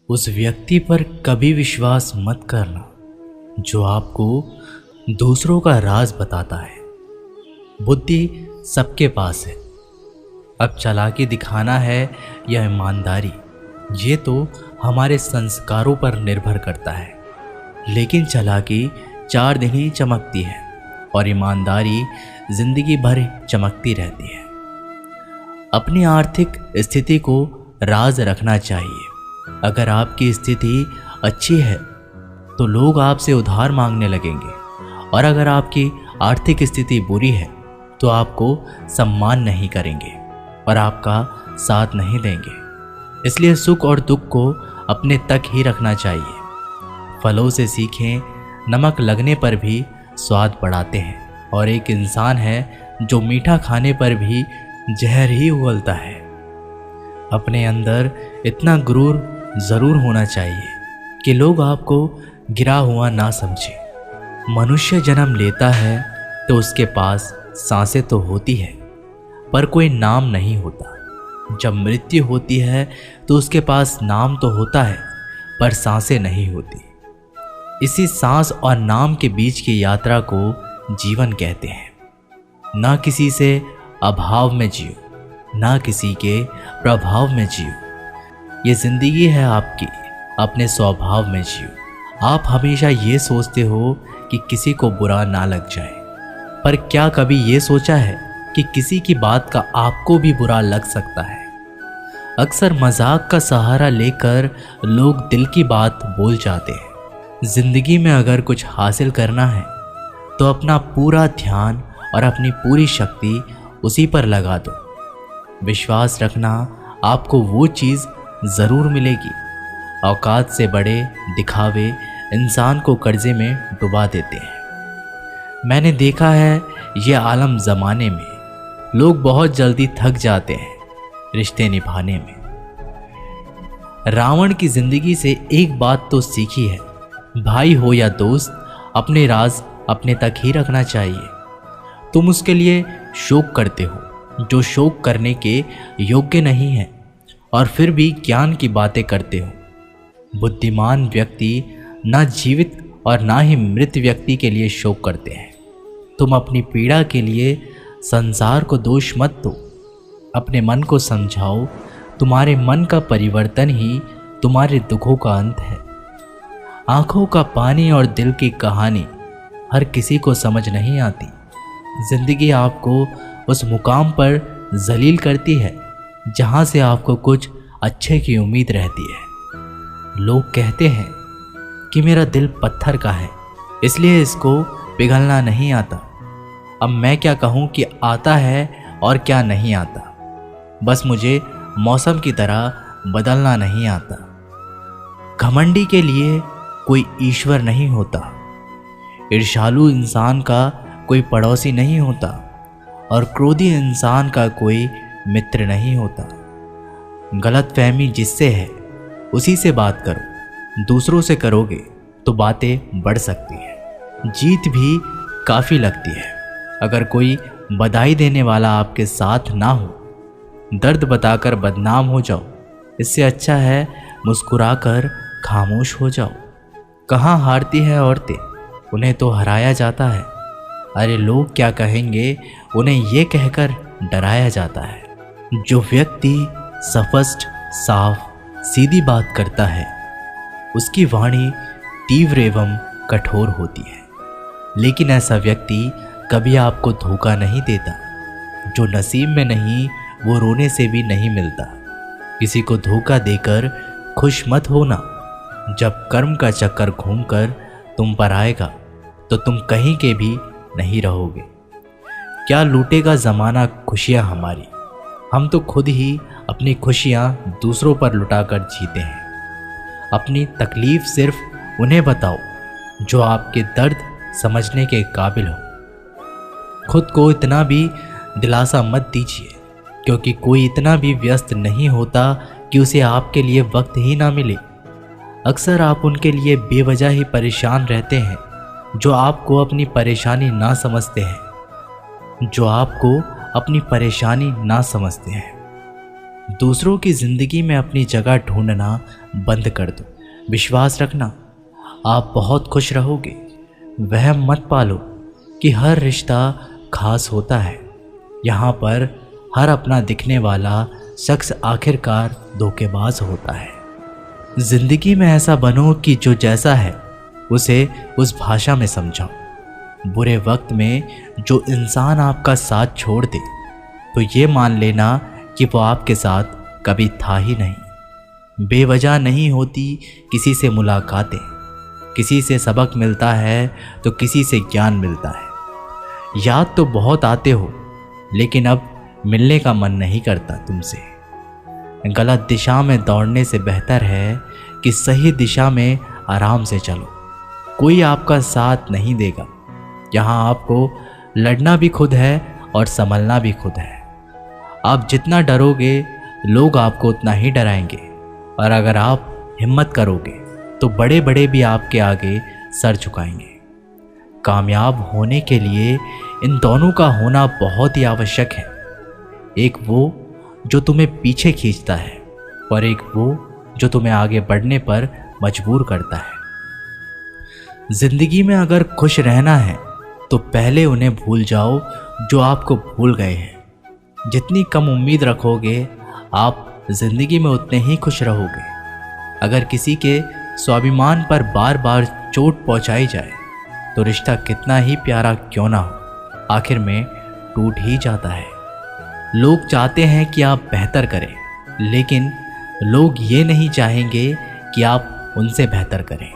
उस व्यक्ति पर कभी विश्वास मत करना जो आपको दूसरों का राज बताता है। बुद्धि सबके पास है, अब चालाकी दिखाना है या ईमानदारी, ये तो हमारे संस्कारों पर निर्भर करता है। लेकिन चालाकी 4 दिन ही चमकती है और ईमानदारी जिंदगी भर चमकती रहती है। अपनी आर्थिक स्थिति को राज रखना चाहिए। अगर आपकी स्थिति अच्छी है तो लोग आपसे उधार मांगने लगेंगे, और अगर आपकी आर्थिक स्थिति बुरी है तो आपको सम्मान नहीं करेंगे और आपका साथ नहीं देंगे। इसलिए सुख और दुख को अपने तक ही रखना चाहिए। फलों से सीखें, नमक लगने पर भी स्वाद बढ़ाते हैं, और एक इंसान है जो मीठा खाने पर भी जहर ही उगलता है। अपने अंदर इतना गुरूर जरूर होना चाहिए कि लोग आपको गिरा हुआ ना समझे। मनुष्य जन्म लेता है तो उसके पास सांसें तो होती है पर कोई नाम नहीं होता। जब मृत्यु होती है तो उसके पास नाम तो होता है पर सांसें नहीं होती। इसी सांस और नाम के बीच की यात्रा को जीवन कहते हैं। ना किसी से अभाव में जियो, ना किसी के प्रभाव में जियो। ये जिंदगी है आपकी, अपने स्वभाव में जियो। आप हमेशा ये सोचते हो कि किसी को बुरा ना लग जाए, पर क्या कभी ये सोचा है कि किसी की बात का आपको भी बुरा लग सकता है? अक्सर मजाक का सहारा लेकर लोग दिल की बात बोल जाते हैं। जिंदगी में अगर कुछ हासिल करना है तो अपना पूरा ध्यान और अपनी पूरी शक्ति उसी पर लगा दो। विश्वास रखना, आपको वो चीज़ ज़रूर मिलेगी। औकात से बड़े दिखावे इंसान को कर्जे में डुबा देते हैं। मैंने देखा है ये आलम ज़माने में लोग बहुत जल्दी थक जाते हैं रिश्ते निभाने में। रावण की ज़िंदगी से एक बात तो सीखी है, भाई हो या दोस्त, अपने राज अपने तक ही रखना चाहिए। तुम उसके लिए शोक करते हो जो शोक करने के योग्य नहीं है, और फिर भी ज्ञान की बातें करते हो। बुद्धिमान व्यक्ति ना जीवित और ना ही मृत व्यक्ति के लिए शोक करते हैं। तुम अपनी पीड़ा के लिए संसार को दोष मत दो, अपने मन को समझाओ। तुम्हारे मन का परिवर्तन ही तुम्हारे दुखों का अंत है। आंखों का पानी और दिल की कहानी हर किसी को समझ नहीं आती। जिंदगी आपको उस मुकाम पर जलील करती है जहाँ से आपको कुछ अच्छे की उम्मीद रहती है। लोग कहते हैं कि मेरा दिल पत्थर का है, इसलिए इसको पिघलना नहीं आता। अब मैं क्या कहूँ कि आता है और क्या नहीं आता। बस मुझे मौसम की तरह बदलना नहीं आता। घमंडी के लिए कोई ईश्वर नहीं होता, ईर्ष्यालु इंसान का कोई पड़ोसी नहीं होता, और क्रोधी इंसान का कोई मित्र नहीं होता। गलतफहमी जिससे है उसी से बात करो। दूसरों से करोगे तो बातें बढ़ सकती हैं, जीत भी काफ़ी लगती है। अगर कोई बधाई देने वाला आपके साथ ना हो, दर्द बताकर बदनाम हो जाओ। इससे अच्छा है मुस्कुराकर खामोश हो जाओ। कहाँ हारती है औरतें, उन्हें तो हराया जाता है। अरे लोग क्या कहेंगे, उन्हें ये कहकर डराया जाता है। जो व्यक्ति स्पष्ट, साफ, सीधी बात करता है उसकी वाणी तीव्र एवं कठोर होती है। लेकिन ऐसा व्यक्ति कभी आपको धोखा नहीं देता। जो नसीब में नहीं वो रोने से भी नहीं मिलता। किसी को धोखा देकर खुश मत होना। जब कर्म का चक्कर घूमकर तुम पर आएगा तो तुम कहीं के भी नहीं रहोगे। क्या लूटेगा ज़माना खुशियाँ हमारी, हम तो खुद ही अपनी खुशियाँ दूसरों पर लुटाकर जीते हैं। अपनी तकलीफ़ सिर्फ उन्हें बताओ जो आपके दर्द समझने के काबिल हो। खुद को इतना भी दिलासा मत दीजिए, क्योंकि कोई इतना भी व्यस्त नहीं होता कि उसे आपके लिए वक्त ही ना मिले। अक्सर आप उनके लिए बेवजह ही परेशान रहते हैं जो आपको अपनी परेशानी ना समझते हैं। दूसरों की ज़िंदगी में अपनी जगह ढूंढना बंद कर दो। विश्वास रखना, आप बहुत खुश रहोगे। वहम मत पालो कि हर रिश्ता खास होता है। यहाँ पर हर अपना दिखने वाला शख्स आखिरकार धोखेबाज होता है। ज़िंदगी में ऐसा बनो कि जो जैसा है उसे उस भाषा में समझाओ। बुरे वक्त में जो इंसान आपका साथ छोड़ दे तो ये मान लेना कि वो आपके साथ कभी था ही नहीं। बेवजह नहीं होती किसी से मुलाकातें, किसी से सबक मिलता है तो किसी से ज्ञान मिलता है। याद तो बहुत आते हो लेकिन अब मिलने का मन नहीं करता तुमसे। गलत दिशा में दौड़ने से बेहतर है कि सही दिशा में आराम से चलो। कोई आपका साथ नहीं देगा। यहाँ आपको लड़ना भी खुद है और संभलना भी खुद है। आप जितना डरोगे लोग आपको उतना ही डराएंगे, और अगर आप हिम्मत करोगे तो बड़े बड़े भी आपके आगे सर झुकाएंगे। कामयाब होने के लिए इन दोनों का होना बहुत ही आवश्यक है। एक वो जो तुम्हें पीछे खींचता है और एक वो जो तुम्हें आगे बढ़ने पर मजबूर करता है। जिंदगी में अगर खुश रहना है तो पहले उन्हें भूल जाओ जो आपको भूल गए हैं। जितनी कम उम्मीद रखोगे आप जिंदगी में उतने ही खुश रहोगे। अगर किसी के स्वाभिमान पर बार बार चोट पहुंचाई जाए तो रिश्ता कितना ही प्यारा क्यों ना हो, आखिर में टूट ही जाता है। लोग चाहते हैं कि आप बेहतर करें, लेकिन लोग ये नहीं चाहेंगे कि आप उनसे बेहतर करें।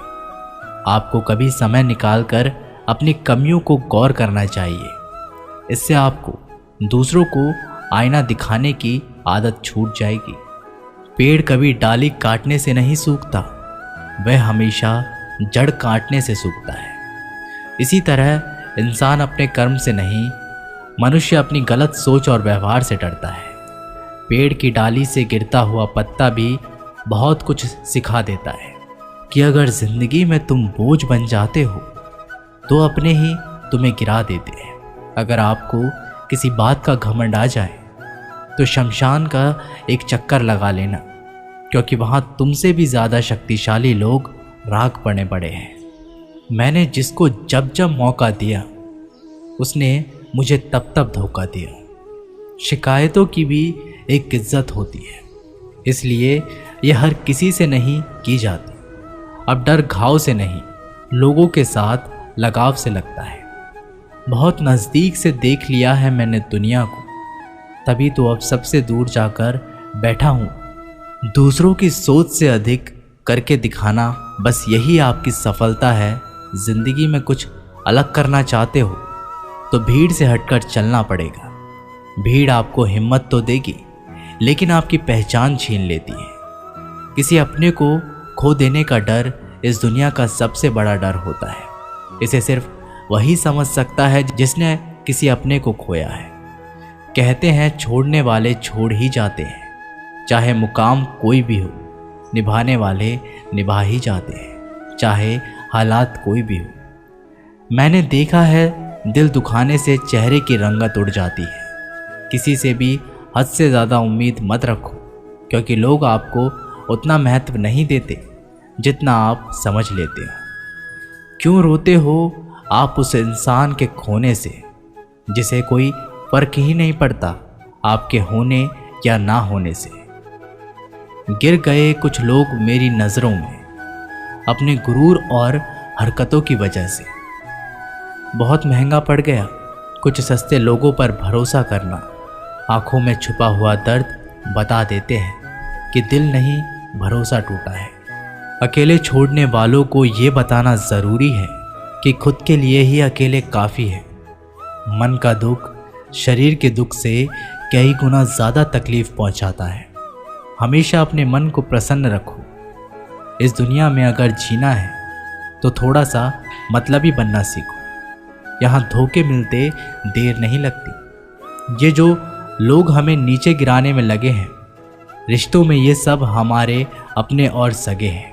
आपको कभी समय निकालकर अपनी कमियों को गौर करना चाहिए। इससे आपको दूसरों को आईना दिखाने की आदत छूट जाएगी। पेड़ कभी डाली काटने से नहीं सूखता, वह हमेशा जड़ काटने से सूखता है। इसी तरह इंसान अपने कर्म से नहीं, मनुष्य अपनी गलत सोच और व्यवहार से डरता है। पेड़ की डाली से गिरता हुआ पत्ता भी बहुत कुछ सिखा देता है कि अगर जिंदगी में तुम बोझ बन जाते हो तो अपने ही तुम्हें गिरा देते हैं। अगर आपको किसी बात का घमंड आ जाए तो शमशान का एक चक्कर लगा लेना, क्योंकि वहाँ तुमसे भी ज़्यादा शक्तिशाली लोग राख पड़े पड़े हैं। मैंने जिसको जब जब मौका दिया उसने मुझे तब तब धोखा दिया। शिकायतों की भी एक इज्जत होती है, इसलिए यह हर किसी से नहीं की जाती। अब डर घाव से नहीं, लोगों के साथ लगाव से लगता है। बहुत नज़दीक से देख लिया है मैंने दुनिया को, तभी तो अब सबसे दूर जाकर बैठा हूँ। दूसरों की सोच से अधिक करके दिखाना, बस यही आपकी सफलता है। जिंदगी में कुछ अलग करना चाहते हो तो भीड़ से हटकर चलना पड़ेगा। भीड़ आपको हिम्मत तो देगी लेकिन आपकी पहचान छीन लेती है। किसी अपने को खो देने का डर इस दुनिया का सबसे बड़ा डर होता है। इसे सिर्फ वही समझ सकता है जिसने किसी अपने को खोया है। कहते हैं छोड़ने वाले छोड़ ही जाते हैं, चाहे मुकाम कोई भी हो। निभाने वाले निभा ही जाते हैं, चाहे हालात कोई भी हो। मैंने देखा है दिल दुखाने से चेहरे की रंगत उड़ जाती है। किसी से भी हद से ज़्यादा उम्मीद मत रखो, क्योंकि लोग आपको उतना महत्व नहीं देते जितना आप समझ लेते हो। क्यों रोते हो आप उस इंसान के खोने से जिसे कोई फर्क ही नहीं पड़ता आपके होने या ना होने से। गिर गए कुछ लोग मेरी नज़रों में अपने गुरूर और हरकतों की वजह से। बहुत महंगा पड़ गया कुछ सस्ते लोगों पर भरोसा करना। आंखों में छुपा हुआ दर्द बता देते हैं कि दिल नहीं, भरोसा टूटा है। अकेले छोड़ने वालों को ये बताना ज़रूरी है कि खुद के लिए ही अकेले काफ़ी है। मन का दुख शरीर के दुख से कई गुना ज़्यादा तकलीफ पहुंचाता है। हमेशा अपने मन को प्रसन्न रखो। इस दुनिया में अगर जीना है तो थोड़ा सा मतलबी बनना सीखो। यहाँ धोखे मिलते देर नहीं लगती। ये जो लोग हमें नीचे गिराने में लगे हैं, रिश्तों में ये सब हमारे अपने और सगे हैं।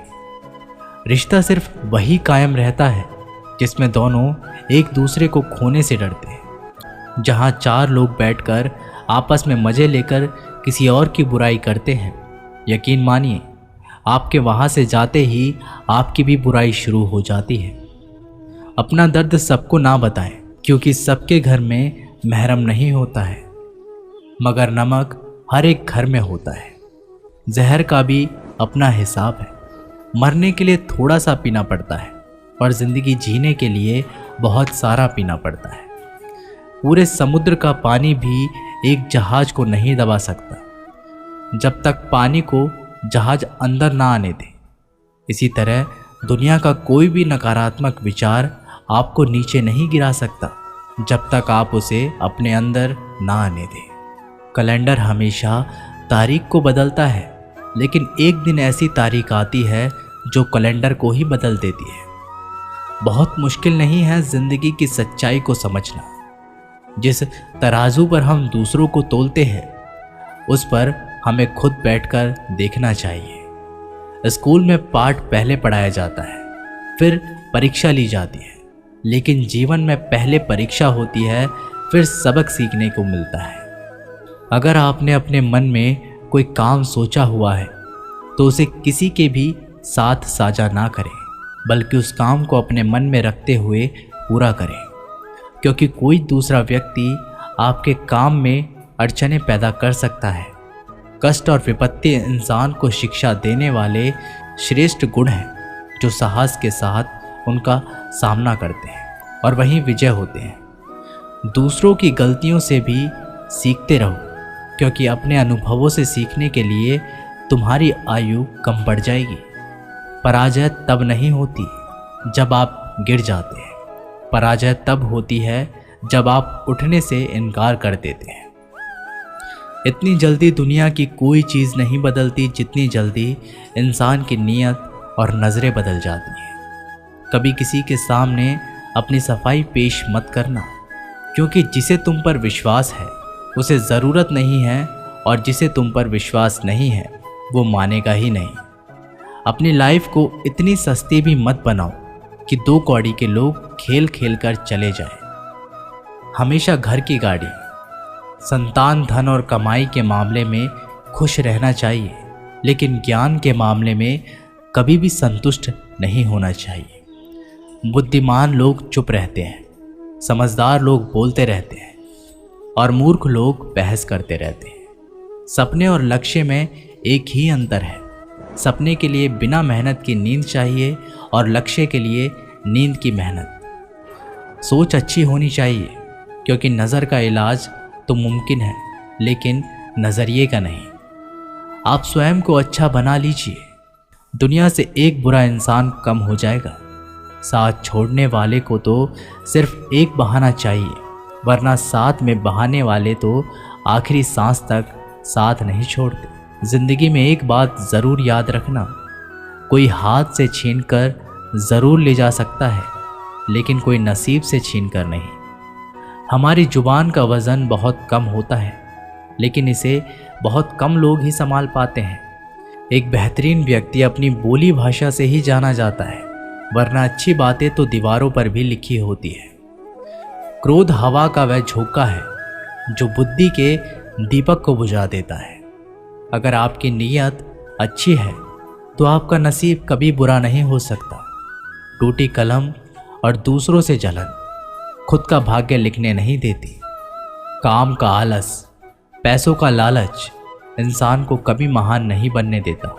रिश्ता सिर्फ वही कायम रहता है जिसमें दोनों एक दूसरे को खोने से डरते हैं। जहाँ चार लोग बैठकर आपस में मज़े लेकर किसी और की बुराई करते हैं, यकीन मानिए आपके वहाँ से जाते ही आपकी भी बुराई शुरू हो जाती है। अपना दर्द सबको ना बताएं, क्योंकि सबके घर में महरम नहीं होता है, मगर नमक हर एक घर में होता है। जहर का भी अपना हिसाब है। मरने के लिए थोड़ा सा पीना पड़ता है और ज़िंदगी जीने के लिए बहुत सारा पीना पड़ता है। पूरे समुद्र का पानी भी एक जहाज को नहीं दबा सकता जब तक पानी को जहाज अंदर ना आने दे। इसी तरह दुनिया का कोई भी नकारात्मक विचार आपको नीचे नहीं गिरा सकता जब तक आप उसे अपने अंदर ना आने दें। कैलेंडर हमेशा तारीख को बदलता है, लेकिन एक दिन ऐसी तारीख आती है जो कैलेंडर को ही बदल देती है। बहुत मुश्किल नहीं है ज़िंदगी की सच्चाई को समझना। जिस तराजू पर हम दूसरों को तोलते हैं, उस पर हमें खुद बैठकर देखना चाहिए। स्कूल में पाठ पहले पढ़ाया जाता है, फिर परीक्षा ली जाती है, लेकिन जीवन में पहले परीक्षा होती है, फिर सबक सीखने को मिलता है। अगर आपने अपने मन में कोई काम सोचा हुआ है तो उसे किसी के भी साथ साझा ना करें, बल्कि उस काम को अपने मन में रखते हुए पूरा करें, क्योंकि कोई दूसरा व्यक्ति आपके काम में अड़चनें पैदा कर सकता है। कष्ट और विपत्ति इंसान को शिक्षा देने वाले श्रेष्ठ गुण हैं जो साहस के साथ उनका सामना करते हैं और वहीं विजय होते हैं। दूसरों की गलतियों से भी सीखते रहो, क्योंकि अपने अनुभवों से सीखने के लिए तुम्हारी आयु कम बढ़ जाएगी। पराजय तब नहीं होती जब आप गिर जाते हैं, पराजय तब होती है जब आप उठने से इनकार कर देते हैं। इतनी जल्दी दुनिया की कोई चीज़ नहीं बदलती जितनी जल्दी इंसान की नीयत और नज़रें बदल जाती हैं। कभी किसी के सामने अपनी सफाई पेश मत करना, क्योंकि जिसे तुम पर विश्वास है उसे ज़रूरत नहीं है, और जिसे तुम पर विश्वास नहीं है वो मानेगा ही नहीं। अपनी लाइफ को इतनी सस्ती भी मत बनाओ कि 2 कौड़ी के लोग खेल खेल कर चले जाएं। हमेशा घर की गाड़ी, संतान, धन और कमाई के मामले में खुश रहना चाहिए, लेकिन ज्ञान के मामले में कभी भी संतुष्ट नहीं होना चाहिए। बुद्धिमान लोग चुप रहते हैं, समझदार लोग बोलते रहते हैं और मूर्ख लोग बहस करते रहते हैं। सपने और लक्ष्य में एक ही अंतर है। सपने के लिए बिना मेहनत की नींद चाहिए और लक्ष्य के लिए नींद की मेहनत। सोच अच्छी होनी चाहिए, क्योंकि नज़र का इलाज तो मुमकिन है, लेकिन नज़रिए का नहीं। आप स्वयं को अच्छा बना लीजिए, दुनिया से एक बुरा इंसान कम हो जाएगा। साथ छोड़ने वाले को तो सिर्फ एक बहाना चाहिए, वरना साथ में बहाने वाले तो आखिरी सांस तक साथ नहीं छोड़ते। ज़िंदगी में एक बात ज़रूर याद रखना, कोई हाथ से छीन कर ज़रूर ले जा सकता है, लेकिन कोई नसीब से छीन कर नहीं। हमारी ज़ुबान का वज़न बहुत कम होता है, लेकिन इसे बहुत कम लोग ही संभाल पाते हैं। एक बेहतरीन व्यक्ति अपनी बोली भाषा से ही जाना जाता है, वरना अच्छी बातें तो दीवारों पर भी लिखी होती है। क्रोध हवा का वह झोंका है जो बुद्धि के दीपक को बुझा देता है। अगर आपकी नीयत अच्छी है तो आपका नसीब कभी बुरा नहीं हो सकता। टूटी कलम और दूसरों से जलन खुद का भाग्य लिखने नहीं देती। काम का आलस, पैसों का लालच इंसान को कभी महान नहीं बनने देता।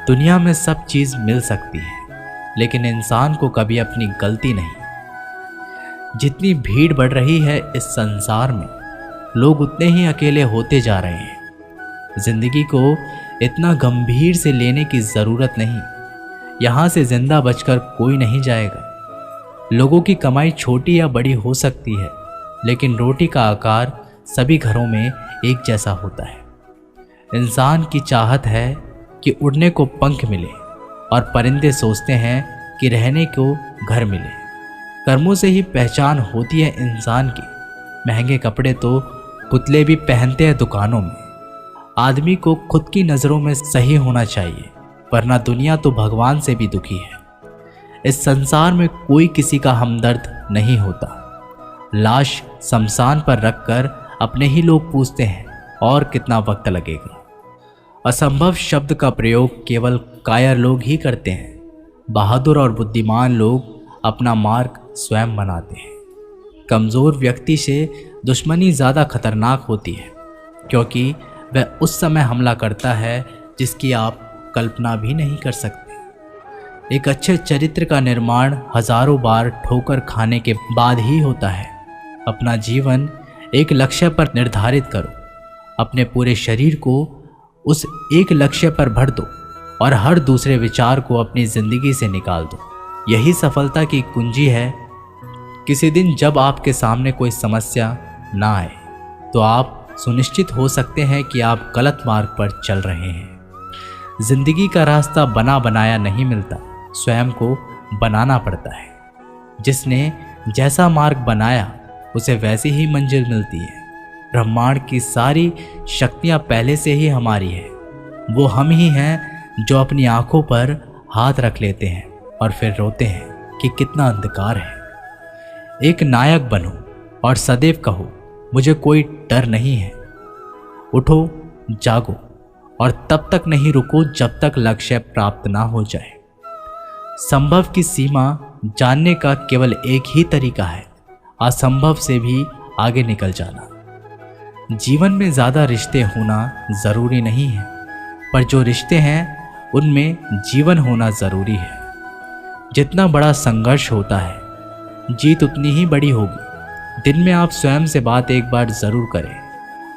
दुनिया में सब चीज़ मिल सकती है, लेकिन इंसान को कभी अपनी गलती नहीं। जितनी भीड़ बढ़ रही है इस संसार में, लोग उतने ही अकेले होते जा रहे हैं। जिंदगी को इतना गंभीर से लेने की ज़रूरत नहीं। यहाँ से जिंदा बचकर कोई नहीं जाएगा। लोगों की कमाई छोटी या बड़ी हो सकती है, लेकिन रोटी का आकार सभी घरों में एक जैसा होता है। इंसान की चाहत है कि उड़ने को पंख मिले, और परिंदे सोचते हैं कि रहने को घर मिले। कर्मों से ही पहचान होती है इंसान की। महंगे कपड़े तो पुतले भी पहनते हैं दुकानों में। आदमी को खुद की नज़रों में सही होना चाहिए, वरना दुनिया तो भगवान से भी दुखी है। इस संसार में कोई किसी का हमदर्द नहीं होता। लाश शमशान पर रखकर अपने ही लोग पूछते हैं और कितना वक्त लगेगा। असंभव शब्द का प्रयोग केवल कायर लोग ही करते हैं। बहादुर और बुद्धिमान लोग अपना मार्ग स्वयं बनाते हैं। कमज़ोर व्यक्ति से दुश्मनी ज़्यादा खतरनाक होती है, क्योंकि वह उस समय हमला करता है जिसकी आप कल्पना भी नहीं कर सकते। एक अच्छे चरित्र का निर्माण हजारों बार ठोकर खाने के बाद ही होता है। अपना जीवन एक लक्ष्य पर निर्धारित करो, अपने पूरे शरीर को उस एक लक्ष्य पर भर दो और हर दूसरे विचार को अपनी जिंदगी से निकाल दो। यही सफलता की कुंजी है। किसी दिन जब आपके सामने कोई समस्या ना आए तो आप सुनिश्चित हो सकते हैं कि आप गलत मार्ग पर चल रहे हैं। जिंदगी का रास्ता बना बनाया नहीं मिलता, स्वयं को बनाना पड़ता है। जिसने जैसा मार्ग बनाया उसे वैसी ही मंजिल मिलती है। ब्रह्मांड की सारी शक्तियाँ पहले से ही हमारी है। वो हम ही हैं जो अपनी आंखों पर हाथ रख लेते हैं और फिर रोते हैं कि कितना अंधकार है। एक नायक बनो और सदैव कहो, मुझे कोई डर नहीं है। उठो, जागो और तब तक नहीं रुको जब तक लक्ष्य प्राप्त ना हो जाए। संभव की सीमा जानने का केवल एक ही तरीका है, असंभव से भी आगे निकल जाना। जीवन में ज़्यादा रिश्ते होना ज़रूरी नहीं है, पर जो रिश्ते हैं उनमें जीवन होना ज़रूरी है। जितना बड़ा संघर्ष होता है, जीत उतनी ही बड़ी होगी। दिन में आप स्वयं से बात एक बार ज़रूर करें,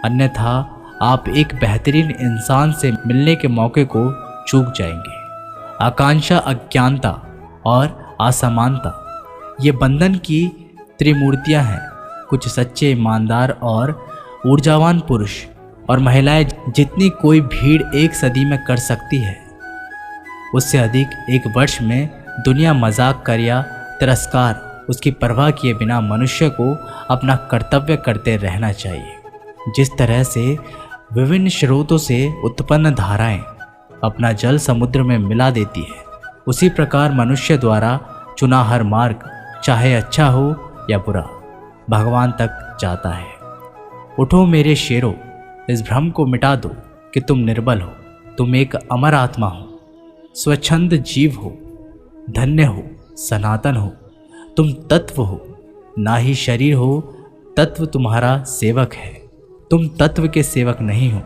अन्यथा आप एक बेहतरीन इंसान से मिलने के मौके को चूक जाएंगे। आकांक्षा, अज्ञानता और असमानता ये बंधन की त्रिमूर्तियां हैं। कुछ सच्चे, ईमानदार और ऊर्जावान पुरुष और महिलाएं जितनी कोई भीड़ एक सदी में कर सकती है, उससे अधिक एक वर्ष में दुनिया मजाक कर या तिरस्कार उसकी परवाह किए बिना मनुष्य को अपना कर्तव्य करते रहना चाहिए। जिस तरह से विभिन्न स्रोतों से उत्पन्न धाराएं अपना जल समुद्र में मिला देती है, उसी प्रकार मनुष्य द्वारा चुना हर मार्ग, चाहे अच्छा हो या बुरा, भगवान तक जाता है। उठो मेरे शेरों, इस भ्रम को मिटा दो कि तुम निर्बल हो। तुम एक अमर आत्मा हो, स्वच्छंद जीव हो, धन्य हो, सनातन हो। तुम तत्व हो, ना ही शरीर हो। तत्व तुम्हारा सेवक है, तुम तत्व के सेवक नहीं हो।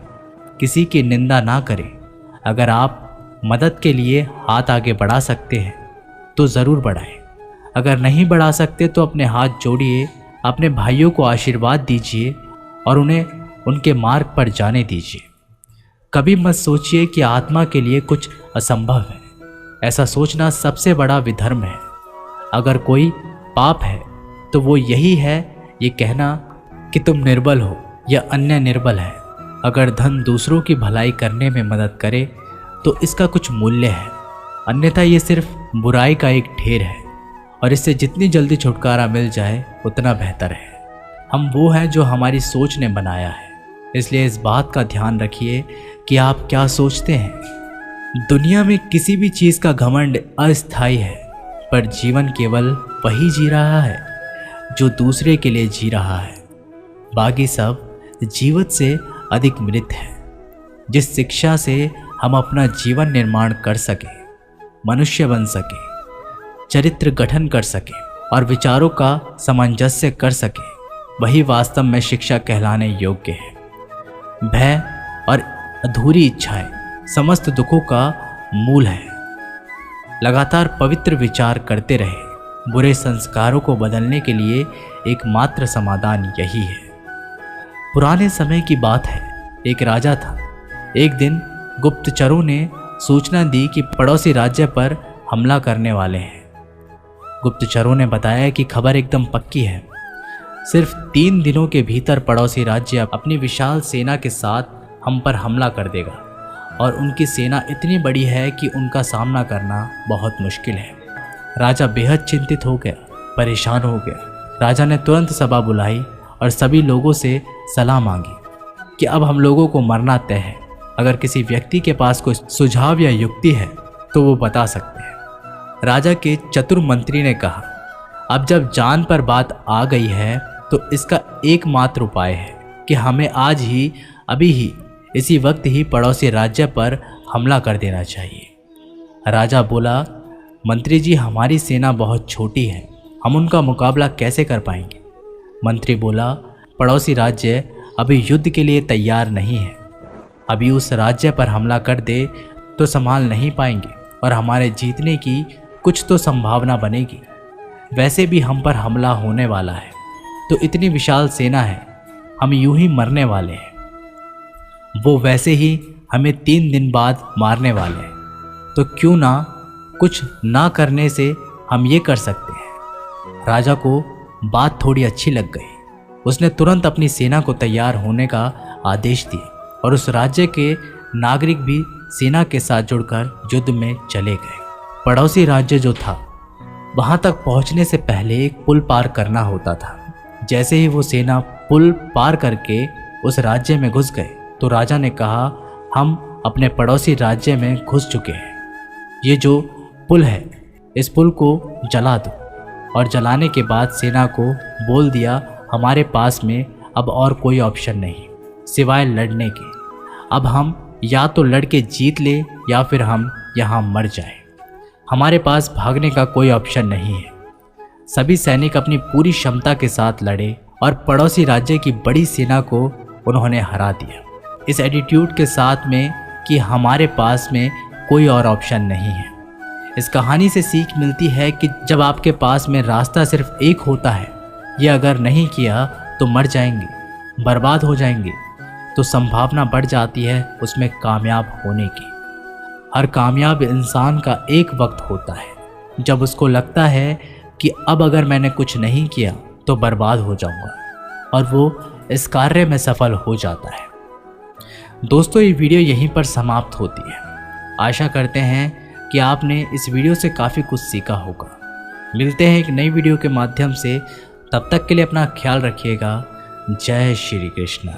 किसी की निंदा ना करें। अगर आप मदद के लिए हाथ आगे बढ़ा सकते हैं तो ज़रूर बढ़ाएं। अगर नहीं बढ़ा सकते तो अपने हाथ जोड़िए, अपने भाइयों को आशीर्वाद दीजिए और उन्हें उनके मार्ग पर जाने दीजिए। कभी मत सोचिए कि आत्मा के लिए कुछ असंभव है। ऐसा सोचना सबसे बड़ा विधर्म है। अगर कोई पाप है तो वो यही है, ये कहना कि तुम निर्बल हो या अन्य निर्बल है। अगर धन दूसरों की भलाई करने में मदद करे तो इसका कुछ मूल्य है, अन्यथा ये सिर्फ बुराई का एक ढेर है और इससे जितनी जल्दी छुटकारा मिल जाए उतना बेहतर है। हम वो हैं जो हमारी सोच ने बनाया है, इसलिए इस बात का ध्यान रखिए कि आप क्या सोचते हैं। दुनिया में किसी भी चीज़ का घमंड अस्थायी है, पर जीवन केवल वही जी रहा है जो दूसरे के लिए जी रहा है। बाकी सब जीवित से अधिक मृत है। जिस शिक्षा से हम अपना जीवन निर्माण कर सके, मनुष्य बन सके, चरित्र गठन कर सके और विचारों का सामंजस्य कर सके, वही वास्तव में शिक्षा कहलाने योग्य है। भय और अधूरी इच्छाएं समस्त दुखों का मूल है। लगातार पवित्र विचार करते रहे। बुरे संस्कारों को बदलने के लिए एकमात्र समाधान यही है। पुराने समय की बात है, एक राजा था। एक दिन गुप्तचरों ने सूचना दी कि पड़ोसी राज्य पर हमला करने वाले हैं। गुप्तचरों ने बताया कि खबर एकदम पक्की है। सिर्फ 3 दिनों के भीतर पड़ोसी राज्य अपनी विशाल सेना के साथ हम पर हमला कर देगा और उनकी सेना इतनी बड़ी है कि उनका सामना करना बहुत मुश्किल है। राजा बेहद चिंतित हो गया, परेशान हो गया। राजा ने तुरंत सभा बुलाई और सभी लोगों से सलाह मांगी कि अब हम लोगों को मरना तय है। अगर किसी व्यक्ति के पास कोई सुझाव या युक्ति है तो वो बता सकते हैं। राजा के चतुर मंत्री ने कहा, अब जब जान पर बात आ गई है तो इसका एकमात्र उपाय है कि हमें आज ही अभी ही इसी वक्त ही पड़ोसी राज्य पर हमला कर देना चाहिए। राजा बोला, मंत्री जी हमारी सेना बहुत छोटी है, हम उनका मुकाबला कैसे कर पाएंगे। मंत्री बोला, पड़ोसी राज्य अभी युद्ध के लिए तैयार नहीं है, अभी उस राज्य पर हमला कर दे तो संभाल नहीं पाएंगे और हमारे जीतने की कुछ तो संभावना बनेगी। वैसे भी हम पर हमला होने वाला है, तो इतनी विशाल सेना है, हम यूं ही मरने वाले हैं। वो वैसे ही हमें 3 दिन बाद मारने वाले हैं, तो क्यों ना कुछ ना करने से हम ये कर सकते हैं। राजा को बात थोड़ी अच्छी लग गई। उसने तुरंत अपनी सेना को तैयार होने का आदेश दिया और उस राज्य के नागरिक भी सेना के साथ जुड़कर युद्ध में चले गए। पड़ोसी राज्य जो था वहां तक पहुंचने से पहले एक पुल पार करना होता था। जैसे ही वो सेना पुल पार करके उस राज्य में घुस गए तो राजा ने कहा, हम अपने पड़ोसी राज्य में घुस चुके हैं, ये जो पुल है इस पुल को जला दो। और जलाने के बाद सेना को बोल दिया, हमारे पास में अब और कोई ऑप्शन नहीं सिवाय लड़ने के। अब हम या तो लड़ के जीत ले या फिर हम यहाँ मर जाएं। हमारे पास भागने का कोई ऑप्शन नहीं है। सभी सैनिक अपनी पूरी क्षमता के साथ लड़े और पड़ोसी राज्य की बड़ी सेना को उन्होंने हरा दिया, इस एटीट्यूड के साथ में कि हमारे पास में कोई और ऑप्शन नहीं है। इस कहानी से सीख मिलती है कि जब आपके पास में रास्ता सिर्फ एक होता है, ये अगर नहीं किया तो मर जाएंगे, बर्बाद हो जाएंगे, तो संभावना बढ़ जाती है उसमें कामयाब होने की। हर कामयाब इंसान का एक वक्त होता है जब उसको लगता है कि अब अगर मैंने कुछ नहीं किया तो बर्बाद हो जाऊंगा, और वो इस कार्य में सफल हो जाता है। दोस्तों, ये वीडियो यहीं पर समाप्त होती है। आशा करते हैं कि आपने इस वीडियो से काफ़ी कुछ सीखा होगा। मिलते हैं एक नई वीडियो के माध्यम से, तब तक के लिए अपना ख्याल रखिएगा। जय श्री कृष्ण।